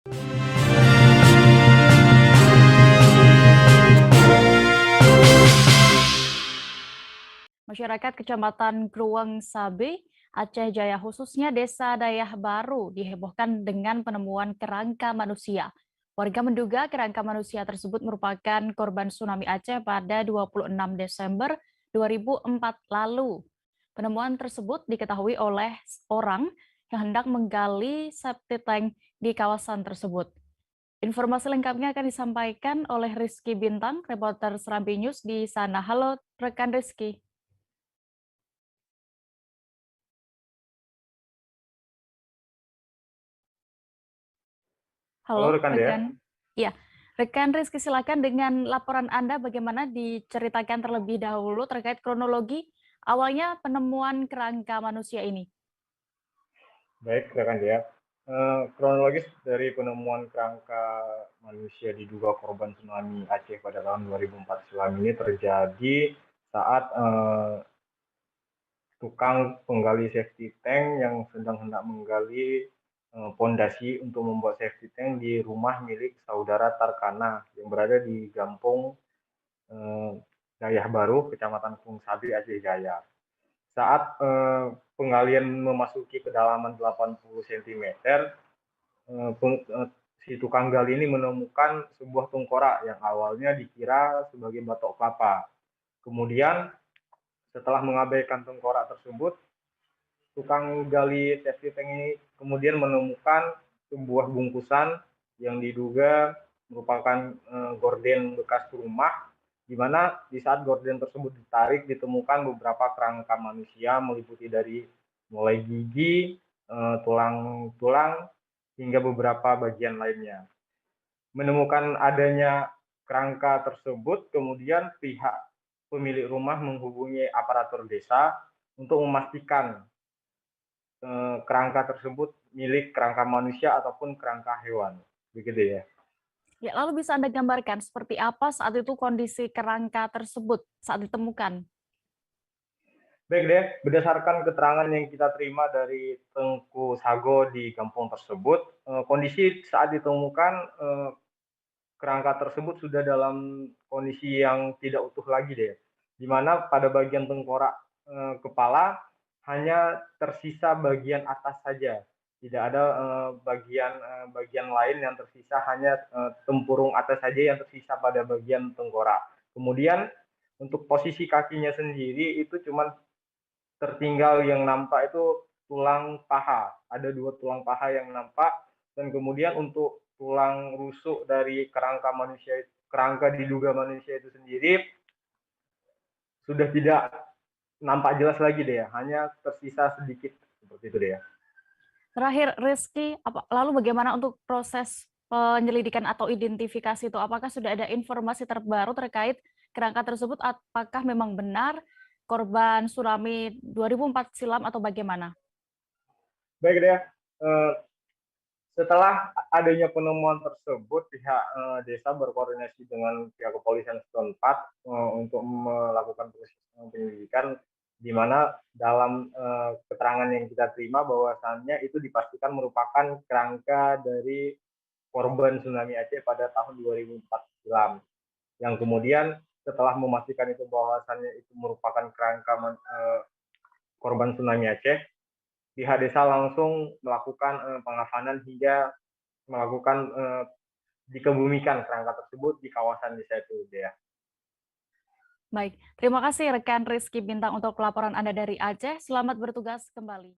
Masyarakat Kecamatan Gruweng Sabe, Aceh Jaya khususnya Desa Dayah Baru dihebohkan dengan penemuan kerangka manusia. Warga menduga kerangka manusia tersebut merupakan korban tsunami Aceh pada 26 Desember 2004 lalu. Penemuan tersebut diketahui oleh orang yang hendak menggali septic tank di kawasan tersebut. Informasi lengkapnya akan disampaikan oleh Rizky Bintang, reporter Serambi News di sana. Halo rekan Rizky. Halo Halo, rekan Dea. rekan. Ya, rekan Rizky, silakan dengan laporan Anda bagaimana diceritakan terlebih dahulu terkait kronologi awalnya penemuan kerangka manusia ini. Baik rekan Dea. Kronologis dari penemuan kerangka manusia diduga korban tsunami Aceh pada tahun 2004 silam ini terjadi saat tukang penggali safety tank yang sedang hendak menggali pondasi untuk membuat safety tank di rumah milik saudara Tarkana yang berada di Gampong Dayah Baru, Kecamatan Kung Sabi, Aceh Jaya. Saat penggalian memasuki kedalaman 80 cm, si tukang gali ini menemukan sebuah tengkorak yang awalnya dikira sebagai batok kelapa. Kemudian setelah mengabaikan tengkorak tersebut, tukang gali safety tank ini kemudian menemukan sebuah bungkusan yang diduga merupakan gorden bekas rumah, di mana di saat gorden tersebut ditarik ditemukan beberapa kerangka manusia meliputi dari mulai gigi, tulang-tulang hingga beberapa bagian lainnya. Menemukan adanya kerangka tersebut, kemudian pihak pemilik rumah menghubungi aparatur desa untuk memastikan kerangka tersebut milik kerangka manusia ataupun kerangka hewan. Begitu ya. Ya, lalu bisa Anda gambarkan seperti apa saat itu kondisi kerangka tersebut saat ditemukan? Baik deh, berdasarkan keterangan yang kita terima dari Tengku Sago di kampung tersebut, kondisi saat ditemukan kerangka tersebut sudah dalam kondisi yang tidak utuh lagi deh, di mana pada bagian tengkorak kepala hanya tersisa bagian atas saja, tidak ada bagian lain yang tersisa, hanya tempurung atas saja yang tersisa pada bagian tengkorak. Kemudian untuk posisi kakinya sendiri itu cuma tertinggal yang nampak itu tulang paha, ada 2 tulang paha yang nampak, dan kemudian untuk tulang rusuk dari kerangka diduga manusia itu sendiri sudah tidak nampak jelas lagi deh ya, hanya tersisa sedikit seperti itu deh ya. Terakhir, Rizky, lalu bagaimana untuk proses penyelidikan atau identifikasi itu? Apakah sudah ada informasi terbaru terkait kerangka tersebut? Apakah memang benar korban tsunami 2004 silam atau bagaimana? Baik deh, setelah adanya penemuan tersebut, pihak desa berkoordinasi dengan pihak kepolisian setempat untuk melakukan proses penyelidikan, di mana dalam keterangan yang kita terima bahwasannya itu dipastikan merupakan kerangka dari korban tsunami Aceh pada tahun 2004 silam. Yang kemudian setelah memastikan itu bahwasannya itu merupakan kerangka korban tsunami Aceh, pihak desa langsung melakukan pengafanan hingga melakukan dikebumikan kerangka tersebut di kawasan desa itu, Dea. Baik, terima kasih rekan Rizky Bintang untuk laporan Anda dari Aceh. Selamat bertugas kembali.